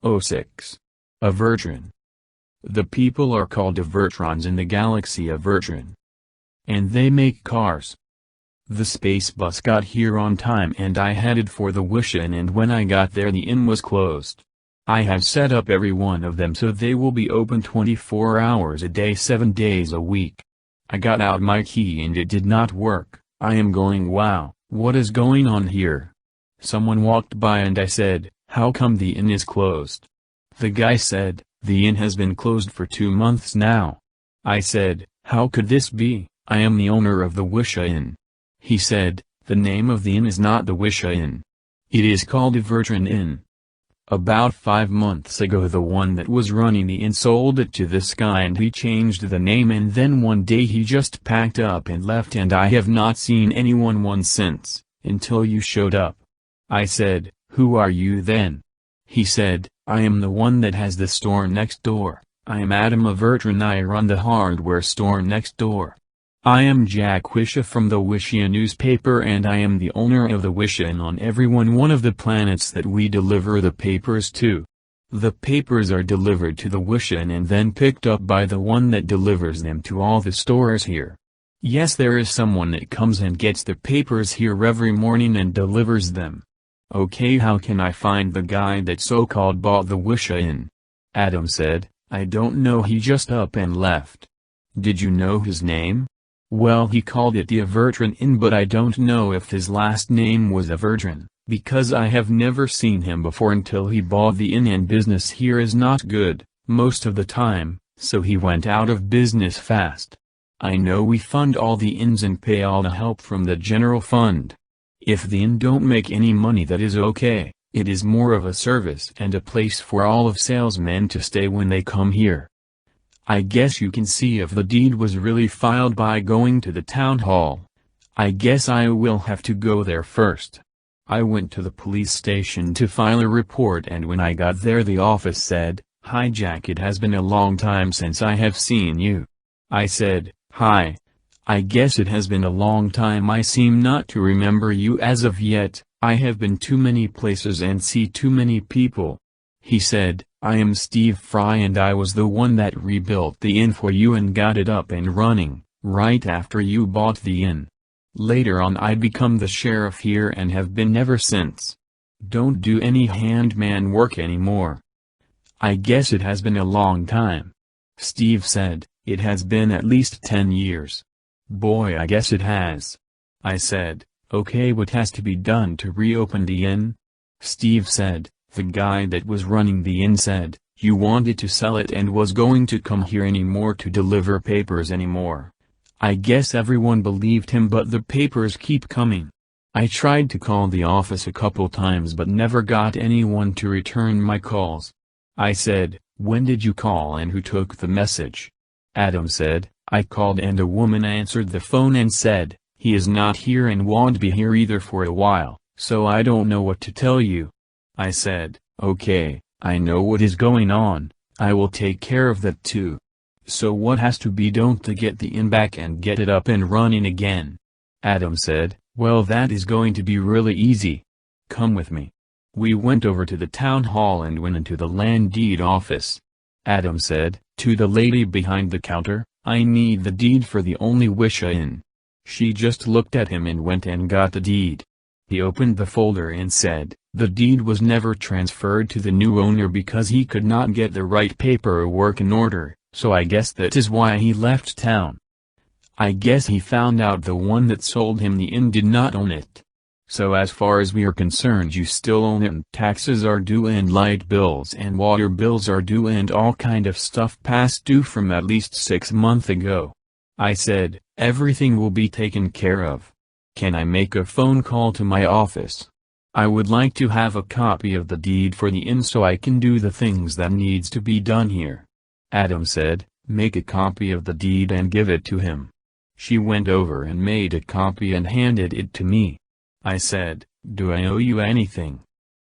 06. Avertron. The people are called Avertrons in the galaxy Avertron. And they make cars. The space bus got here on time and I headed for the Wisha Inn, and when I got there the inn was closed. I have set up every one of them so they will be open 24 hours a day 7 days a week. I got out my key and it did not work. I am going, wow, what is going on here? Someone walked by and I said, how come the inn is closed? The guy said, the inn has been closed for 2 months now. I said, how could this be? I am the owner of the Wisha Inn. He said, the name of the inn is not the Wisha Inn. It is called Avertron Inn. About 5 months ago the one that was running the inn sold it to this guy and he changed the name, and then one day he just packed up and left, and I have not seen anyone since, until you showed up. I said, who are you then? He said, I am the one that has the store next door. I am Adam Avertron I run the hardware store next door. I am Jack Wisha from the Wisha newspaper, and I am the owner of the Wisha Inn on one of the planets that we deliver the papers to. The papers are delivered to the Wisha Inn and then picked up by the one that delivers them to all the stores here. Yes, there is someone that comes and gets the papers here every morning and delivers them. Okay, how can I find the guy that so-called bought the Wisha Inn? Adam said, I don't know, he just up and left. Did you know his name? Well, he called it the Avertron Inn, but I don't know if his last name was Avertron, because I have never seen him before until he bought the inn, and business here is not good, most of the time, so he went out of business fast. I know we fund all the inns and pay all the help from the general fund. If the inn don't make any money, that is okay, it is more of a service and a place for all of salesmen to stay when they come here. I guess you can see if the deed was really filed by going to the town hall. I guess I will have to go there first. I went to the police station to file a report, and when I got there the office said, "Hi Jack, it has been a long time since I have seen you." I said, "Hi. I guess it has been a long time. I seem not to remember you as of yet. I have been too many places and see too many people." He said, "I am Steve Fry and I was the one that rebuilt the inn for you and got it up and running, right after you bought the inn. Later on I become the sheriff here and have been ever since. Don't do any handman work anymore." I guess it has been a long time. Steve said, "It has been at least 10 years. Boy, I guess it has." I said, "Okay, what has to be done to reopen the inn?" Steve said, "The guy that was running the inn said, you wanted to sell it and was going to come here anymore to deliver papers anymore." I guess everyone believed him, but the papers keep coming. I tried to call the office a couple times but never got anyone to return my calls. I said, "When did you call and who took the message?" Adam said, "I called and a woman answered the phone and said, he is not here and won't be here either for a while, so I don't know what to tell you." I said, "Okay, I know what is going on, I will take care of that too. So what has to be done to get the inn back and get it up and running again?" Adam said, "Well, that is going to be really easy. Come with me." We went over to the town hall and went into the land deed office. Adam said, to the lady behind the counter, "I need the deed for the only Wisha Inn." She just looked at him and went and got the deed. He opened the folder and said, the deed was never transferred to the new owner because he could not get the right paperwork in order, so I guess that is why he left town. I guess he found out the one that sold him the inn did not own it. So as far as we are concerned, you still own it, and taxes are due and light bills and water bills are due and all kind of stuff past due from at least 6 months ago. I said, "Everything will be taken care of. Can I make a phone call to my office? I would like to have a copy of the deed for the inn so I can do the things that needs to be done here." Adam said, "Make a copy of the deed and give it to him." She went over and made a copy and handed it to me. I said, "Do I owe you anything?"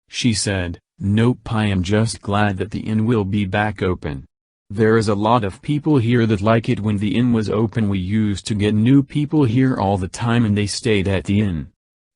She said, "Nope, I am just glad that the inn will be back open. There is a lot of people here that like it. When the inn was open we used to get new people here all the time and they stayed at the inn."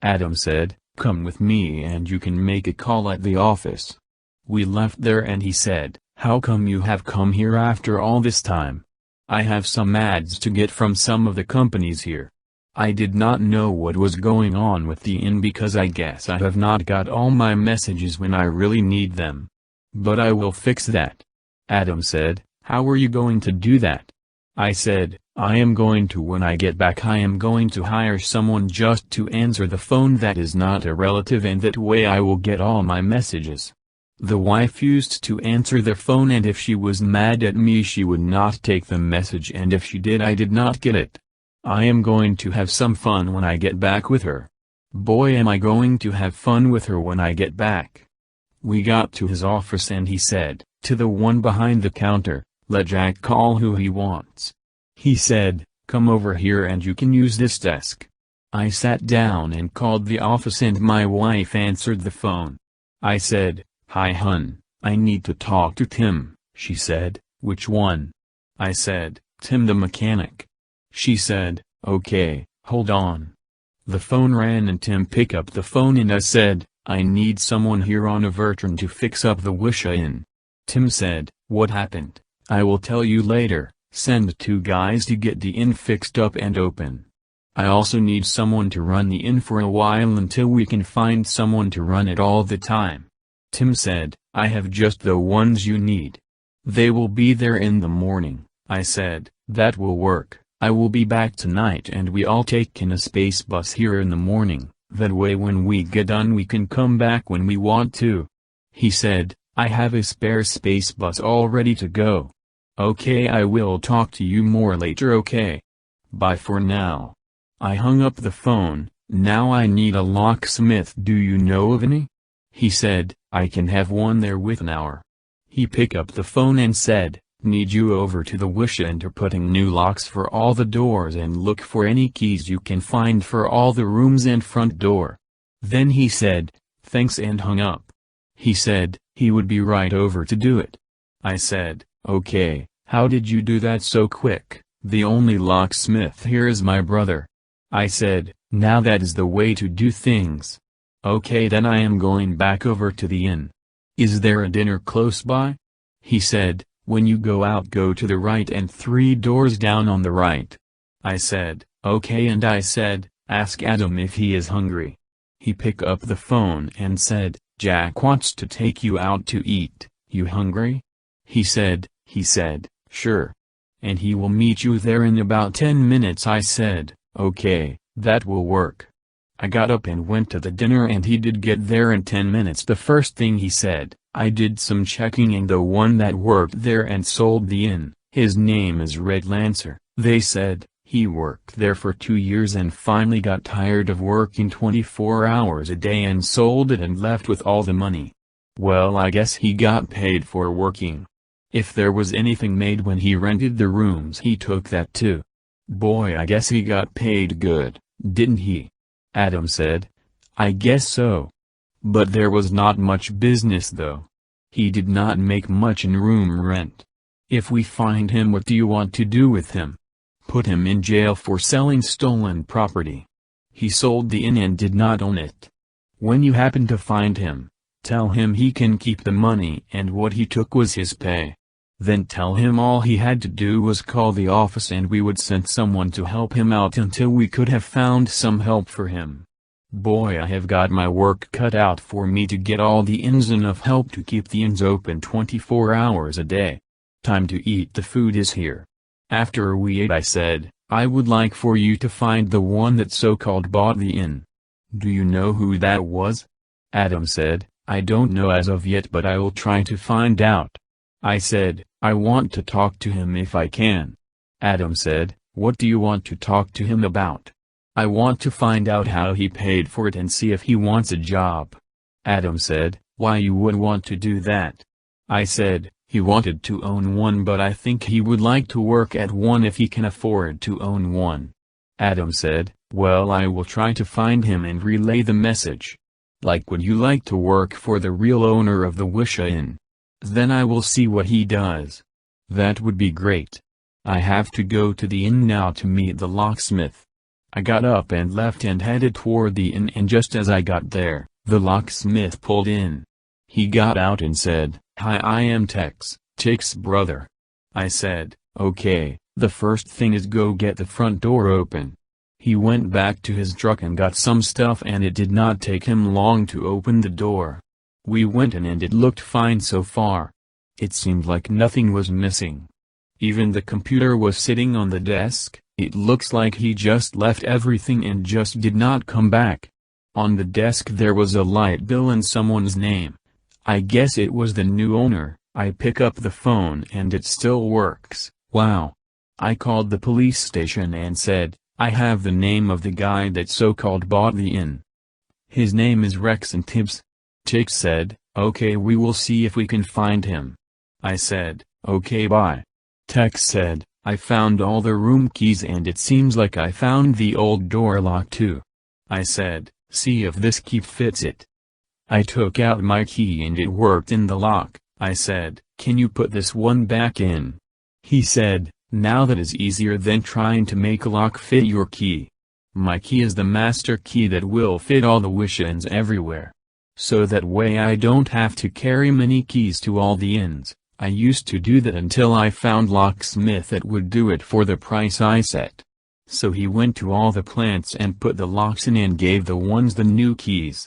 Adam said, "Come with me and you can make a call at the office." We left there and he said, "How come you have come here after all this time? I have some ads to get from some of the companies here." I did not know what was going on with the inn because I guess I have not got all my messages when I really need them. But I will fix that. Adam said, "How are you going to do that?" I said, "I am going to when I get back I am going to hire someone just to answer the phone that is not a relative and that way I will get all my messages." The wife used to answer the phone and if she was mad at me she would not take the message and if she did I did not get it. I am going to have some fun when I get back with her. Boy am I going to have fun with her when I get back. We got to his office and he said, to the one behind the counter, "Let Jack call who he wants." He said, "Come over here and you can use this desk." I sat down and called the office and my wife answered the phone. I said, "Hi hun, I need to talk to Tim." She said, "Which one?" I said, "Tim the mechanic." She said, "Okay, hold on." The phone rang and Tim picked up the phone and I said, "I need someone here on Avertron to fix up the Wisha Inn." Tim said, "What happened?" "I will tell you later. Send 2 guys to get the inn fixed up and open. I also need someone to run the inn for a while until we can find someone to run it all the time." Tim said, "I have just the ones you need. They will be there in the morning." I said, "That will work. I will be back tonight and we all take in a space bus here in the morning, that way when we get done we can come back when we want to." He said, "I have a spare space bus all ready to go." "Okay, I will talk to you more later, okay? Bye for now." I hung up the phone. "Now I need a locksmith. Do you know of any?" He said, "I can have one there within an hour." He picked up the phone and said, "Need you over to the Wisha Inn to putting new locks for all the doors and look for any keys you can find for all the rooms and front door." Then he said, "Thanks," and hung up. He said, he would be right over to do it. I said, "Okay, how did you do that so quick? The only locksmith here is my brother." I said, "Now that is the way to do things." "Okay, then I am going back over to the inn. Is there a dinner close by?" He said, "When you go out go to the right and 3 doors down on the right." I said, "Okay," and I said, "Ask Adam if he is hungry." He picked up the phone and said, "Jack wants to take you out to eat. You hungry?" He said, "Sure. And he will meet you there in about 10 minutes." I said, "Okay, that will work." I got up and went to the dinner and he did get there in 10 minutes. The first thing he said, "I did some checking and the one that worked there and sold the inn, his name is Red Lancer." They said, he worked there for 2 years and finally got tired of working 24 hours a day and sold it and left with all the money. Well, I guess he got paid for working. If there was anything made when he rented the rooms he took that too. Boy, I guess he got paid good, didn't he? Adam said, "I guess so. But there was not much business though. He did not make much in room rent. If we find him, what do you want to do with him? Put him in jail for selling stolen property. He sold the inn and did not own it. When you happen to find him, tell him he can keep the money and what he took was his pay. Then tell him all he had to do was call the office and we would send someone to help him out until we could have found some help for him. Boy, I have got my work cut out for me to get all the inns enough help to keep the inns open 24 hours a day. Time to eat. The food is here." After we ate I said, "I would like for you to find the one that so-called bought the inn. Do you know who that was?" Adam said, "I don't know as of yet, but I will try to find out." I said, "I want to talk to him if I can." Adam said, "What do you want to talk to him about?" "I want to find out how he paid for it and see if he wants a job." Adam said, "Why you would want to do that?" I said, "He wanted to own one, but I think he would like to work at one if he can afford to own one." Adam said, "Well, I will try to find him and relay the message. Like, would you like to work for the real owner of the Wisha Inn? Then I will see what he does." "That would be great. I have to go to the inn now to meet the locksmith." I got up and left and headed toward the inn, and just as I got there, the locksmith pulled in. He got out and said, "Hi, I am Tech's brother." I said, "Okay, the first thing is go get the front door open." He went back to his truck and got some stuff, and it did not take him long to open the door. We went in and it looked fine so far. It seemed like nothing was missing. Even the computer was sitting on the desk. It looks like he just left everything and just did not come back. On the desk there was a light bill and someone's name. I guess it was the new owner. I pick up the phone and it still works. Wow. I called the police station and said, "I have the name of the guy that so-called bought the inn. His name is Rex and Tibbs." Tech said, "Okay, we will see if we can find him." I said, "Okay, bye." Tech said, "I found all the room keys and it seems like I found the old door lock too." I said, "See if this key fits it." I took out my key and it worked in the lock. I said, "Can you put this one back in?" He said, "Now that is easier than trying to make a lock fit your key. My key is the master key that will fit all the Wisha Inns everywhere. So that way I don't have to carry many keys to all the inns. I used to do that until I found locksmith that would do it for the price I set." So he went to all the plants and put the locks in and gave the ones the new keys.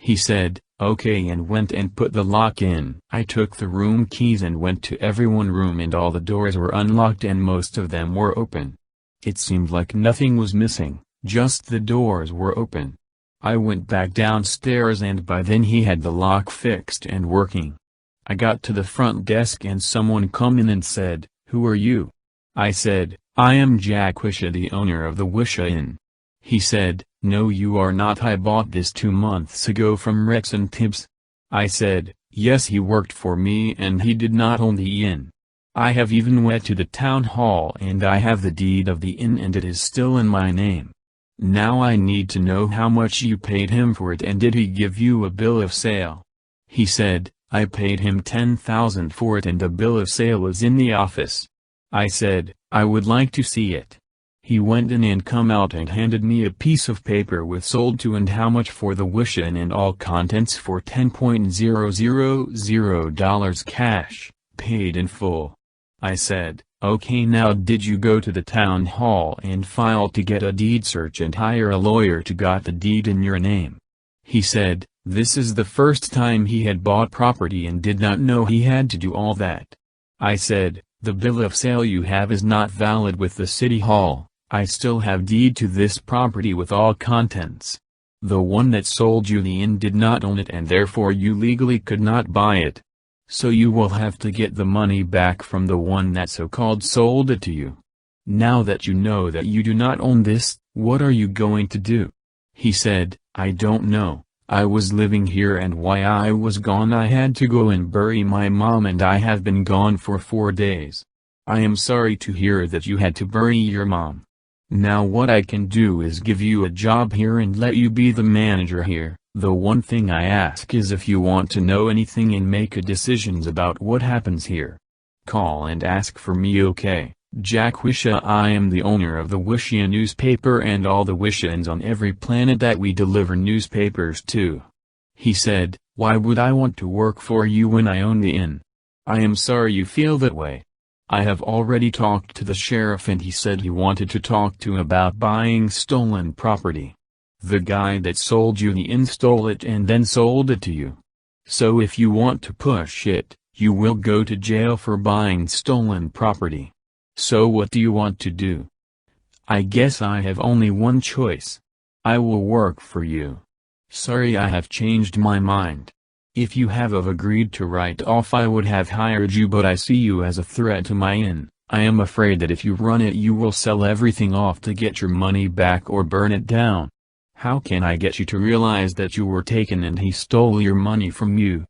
He said, "Okay," and went and put the lock in. I took the room keys and went to everyone's room and all the doors were unlocked and most of them were open. It seemed like nothing was missing, just the doors were open. I went back downstairs and by then he had the lock fixed and working. I got to the front desk and someone come in and said, "Who are you?" I said, "I am Jack Wisha, the owner of the Wisha Inn." He said, "No, you are not. I bought this 2 months ago from Rex and Tibbs." I said, "Yes, he worked for me and he did not own the inn. I have even went to the town hall and I have the deed of the inn and it is still in my name. Now I need to know how much you paid him for it and did he give you a bill of sale?" He said, "I paid him 10,000 for it and the bill of sale is in the office." I said, "I would like to see it." He went in and come out and handed me a piece of paper with sold to and how much for the Wisha Inn and all contents for $10,000 cash, paid in full. I said, "Okay, now did you go to the town hall and file to get a deed search and hire a lawyer to got the deed in your name?" He said, this is the first time he had bought property and did not know he had to do all that. I said, "The bill of sale you have is not valid with the city hall. I still have deed to this property with all contents. The one that sold you the inn did not own it and therefore you legally could not buy it. So you will have to get the money back from the one that so-called sold it to you. Now that you know that you do not own this, what are you going to do?" He said, "I don't know. I was living here and while I was gone I had to go and bury my mom and I have been gone for 4 days. I am sorry to hear that you had to bury your mom. Now what I can do is give you a job here and let you be the manager here. The one thing I ask is if you want to know anything and make a decisions about what happens here, call and ask for me, okay? Jack Wisha. I am the owner of the Wisha newspaper and all the Wisha Inns on every planet that we deliver newspapers to." He said, "Why would I want to work for you when I own the inn? I am sorry you feel that way. I have already talked to the sheriff and he said he wanted to talk to about buying stolen property. The guy that sold you the inn stole it and then sold it to you. So if you want to push it, you will go to jail for buying stolen property. So what do you want to do?" I guess I have only one choice. I will work for you. Sorry, I have changed my mind. If you have agreed to write off I would have hired you, but I see you as a threat to my inn. I am afraid that if you run it you will sell everything off to get your money back or burn it down. How can I get you to realize that you were taken and he stole your money from you?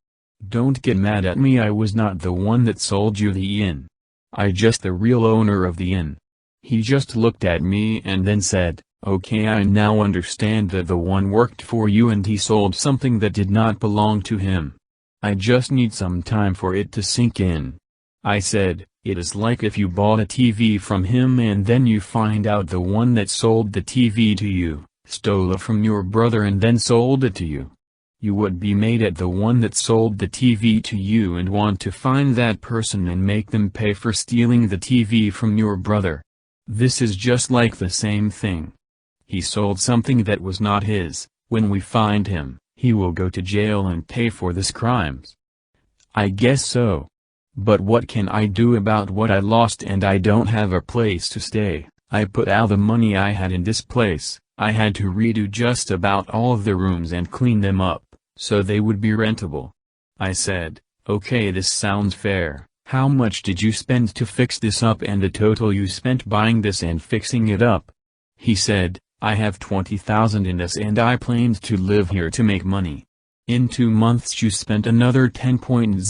Don't get mad at me, I was not the one that sold you the inn. I just the real owner of the inn." He just looked at me and then said, "Okay, I now understand that the one worked for you and he sold something that did not belong to him. I just need some time for it to sink in." I said, "It is like if you bought a TV from him and then you find out the one that sold the TV to you, stole it from your brother and then sold it to you. You would be mad at the one that sold the TV to you and want to find that person and make them pay for stealing the TV from your brother. This is just like the same thing. He sold something that was not his. When we find him, he will go to jail and pay for this crimes. I guess so. But what can I do about what I lost, and I don't have a place to stay? I put all the money I had in this place. I had to redo just about all of the rooms and clean them up, so they would be rentable. I said, okay, this sounds fair. How much did you spend to fix this up and the total you spent buying this and fixing it up? He said, I have 20,000 in this and I planned to live here to make money. In 2 months you spent another 10,000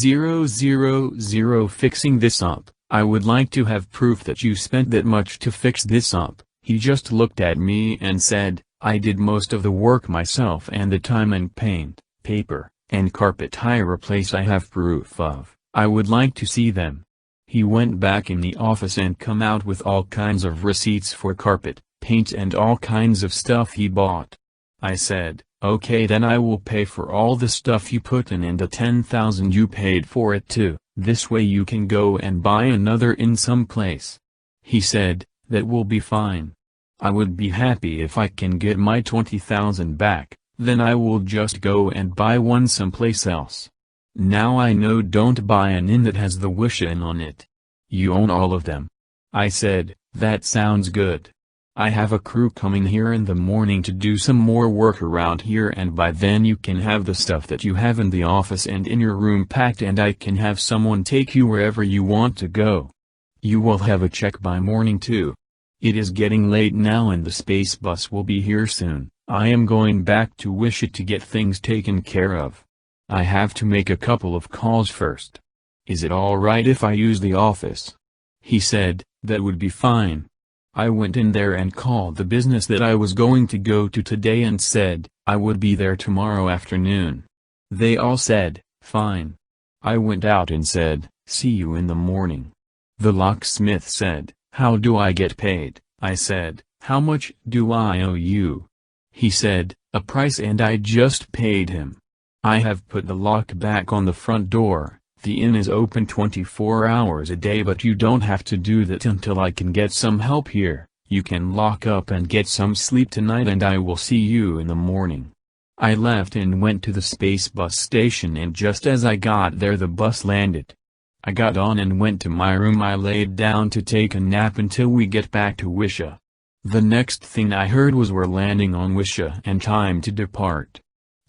fixing this up. I would like to have proof that you spent that much to fix this up. He just looked at me and said, I did most of the work myself, and the time and paint, paper, and carpet I replace I have proof of. I would like to see them. He went back in the office and come out with all kinds of receipts for carpet, paint and all kinds of stuff he bought. I said, okay, then I will pay for all the stuff you put in and the 10,000 you paid for it too. This way you can go and buy another in some place. He said, that will be fine. I would be happy if I can get my 20,000 back, then I will just go and buy one someplace else. Now I know, don't buy an inn that has the Wisha Inn on it. You own all of them. I said, that sounds good. I have a crew coming here in the morning to do some more work around here, and by then you can have the stuff that you have in the office and in your room packed, and I can have someone take you wherever you want to go. You will have a check by morning too. It is getting late now and the space bus will be here soon. I am going back to Wisha to get things taken care of. I have to make a couple of calls first. Is it alright if I use the office? He said, that would be fine. I went in there and called the business that I was going to go to today and said, I would be there tomorrow afternoon. They all said, fine. I went out and said, see you in the morning. The locksmith said, how do I get paid? I said, how much do I owe you? He said, a price, and I just paid him. I have put the lock back on the front door. The inn is open 24 hours a day, but you don't have to do that until I can get some help here. You can lock up and get some sleep tonight, and I will see you in the morning. I left and went to the space bus station, and just as I got there the bus landed. I got on and went to my room. I laid down to take a nap until we get back to Wisha. The next thing I heard was we're landing on Wisha and time to depart.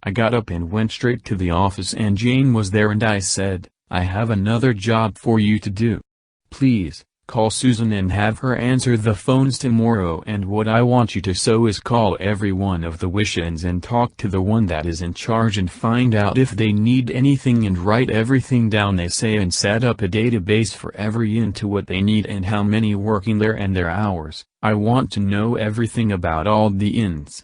I got up and went straight to the office, and Jane was there, and I said, I have another job for you to do. Please, call Susan and have her answer the phones tomorrow, and what I want you to so is call every one of the Wisha Inns and talk to the one that is in charge and find out if they need anything and write everything down they say, and set up a database for every inn to what they need and how many working there and their hours. I want to know everything about all the inns.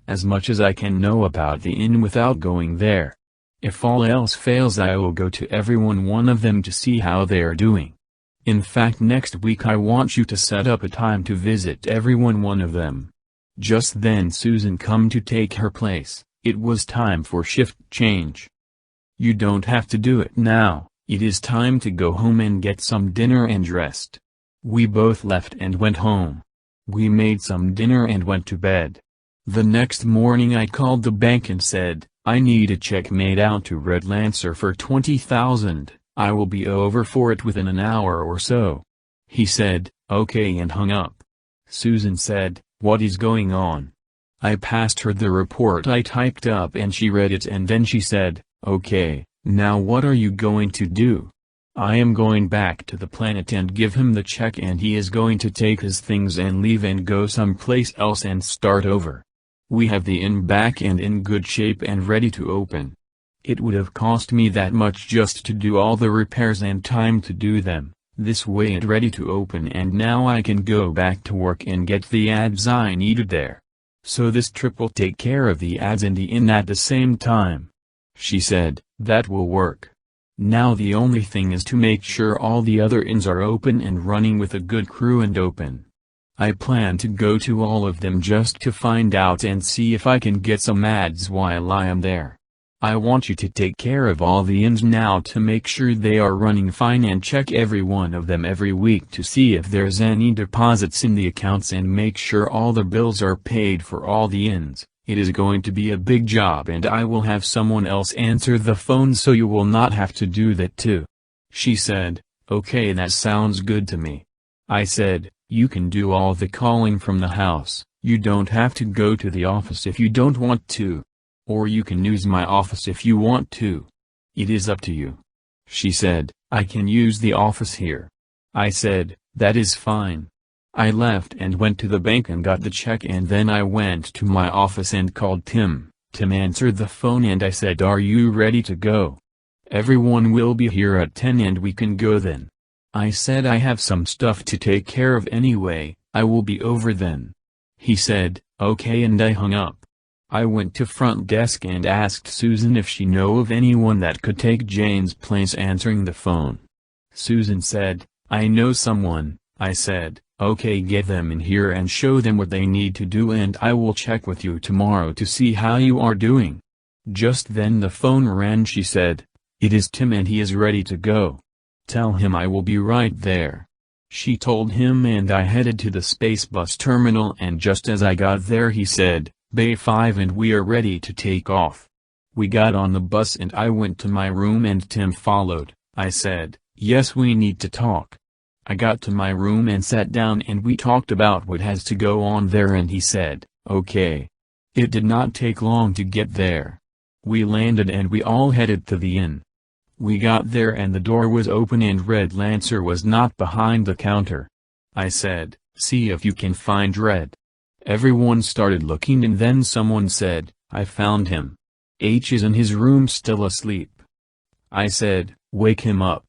As much as I can know about the inn without going there. If all else fails, I will go to every one of them to see how they are doing. In fact, next week I want you to set up a time to visit every one of them. Just then Susan come to take her place. It was time for shift change. You don't have to do it now. It is time to go home and get some dinner and rest. We both left and went home. We made some dinner and went to bed. The next morning I called the bank and said, I need a check made out to Red Lancer for 20,000. I will be over for it within an hour or so. He said, okay, and hung up. Susan said, what is going on? I passed her the report I typed up, and she read it, and then she said, okay, now what are you going to do? I am going back to the planet and give him the check, and he is going to take his things and leave and go someplace else and start over. We have the inn back and in good shape and ready to open. It would have cost me that much just to do all the repairs and time to do them. This way it's ready to open, and now I can go back to work and get the ads I needed there. So this trip will take care of the ads and the inn at the same time. She said, that will work. Now the only thing is to make sure all the other inns are open and running with a good crew and open. I plan to go to all of them just to find out and see if I can get some ads while I am there. I want you to take care of all the inns now to make sure they are running fine and check every one of them every week to see if there's any deposits in the accounts and make sure all the bills are paid for all the inns. It is going to be a big job and I will have someone else answer the phone so you will not have to do that too. She said, okay, that sounds good to me. I said, you can do all the calling from the house, you don't have to go to the office if you don't want to. Or you can use my office if you want to. It is up to you. She said, I can use the office here. I said, that is fine. I left and went to the bank and got the check and then I went to my office and called Tim. Tim answered the phone and I said, are you ready to go? Everyone will be here at 10 and we can go then. I said I have some stuff to take care of anyway, I will be over then. He said, okay, and I hung up. I went to front desk and asked Susan if she know of anyone that could take Jane's place answering the phone. Susan said, I know someone. I said, okay, get them in here and show them what they need to do and I will check with you tomorrow to see how you are doing. Just then the phone rang. She said, it is Tim and he is ready to go. Tell him I will be right there. She told him and I headed to the space bus terminal and just as I got there he said, Bay 5 and we are ready to take off. We got on the bus and I went to my room and Tim followed. I said, yes, we need to talk. I got to my room and sat down and we talked about what has to go on there and he said, okay. It did not take long to get there. We landed and we all headed to the inn. We got there and the door was open and Red Lancer was not behind the counter. I said, see if you can find Red. Everyone started looking and then someone said, I found him. H is in his room still asleep. I said, wake him up.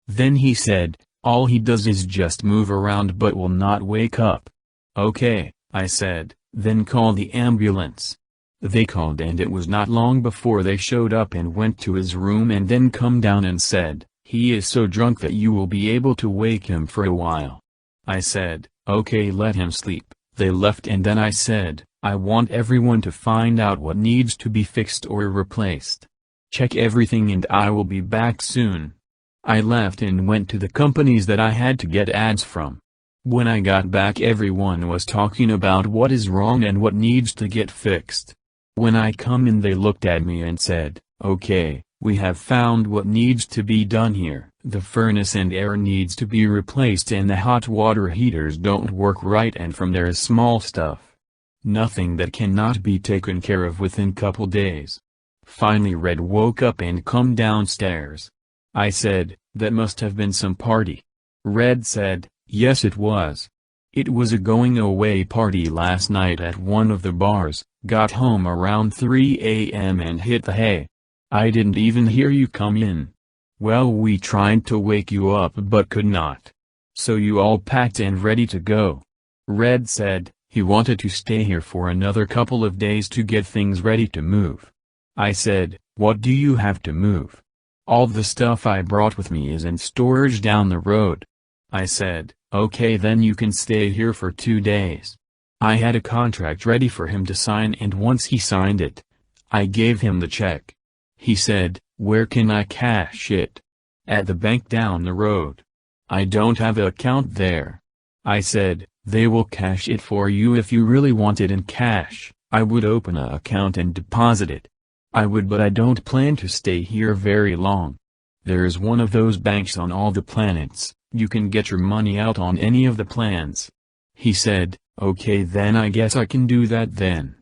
Then he said, all he does is just move around but will not wake up. Okay, I said, then call the ambulance. They called and it was not long before they showed up and went to his room and then come down and said, he is so drunk that you will be able to wake him for a while. I said, okay, let him sleep. They left and then I said, I want everyone to find out what needs to be fixed or replaced. Check everything and I will be back soon. I left and went to the companies that I had to get ads from. When I got back everyone was talking about what is wrong and what needs to get fixed. When I come in they looked at me and said, okay, we have found what needs to be done here. The furnace and air needs to be replaced and the hot water heaters don't work right and from there is small stuff. Nothing that cannot be taken care of within couple days. Finally Red woke up and come downstairs. I said, that must have been some party. Red said, yes it was. It was a going away party last night at one of the bars, got home around 3 a.m. and hit the hay. I didn't even hear you come in. Well, we tried to wake you up but could not. So you all packed and ready to go. Red said, he wanted to stay here for another couple of days to get things ready to move. I said, what do you have to move? All the stuff I brought with me is in storage down the road. I said, okay then you can stay here for 2 days. I had a contract ready for him to sign and once he signed it, I gave him the check. He said, where can I cash it? At the bank down the road. I don't have an account there. I said, they will cash it for you if you really want it in cash. I would open an account and deposit it. I would but I don't plan to stay here very long. There is one of those banks on all the planets, you can get your money out on any of the plans. He said, okay then I guess I can do that then.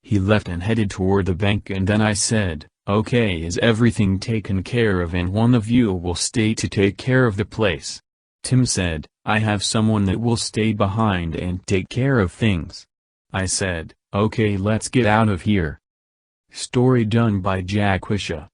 He left and headed toward the bank and then I said, okay, is everything taken care of and one of you will stay to take care of the place? Tim said, I have someone that will stay behind and take care of things. I said, okay, let's get out of here. Story done by Jack Wisha.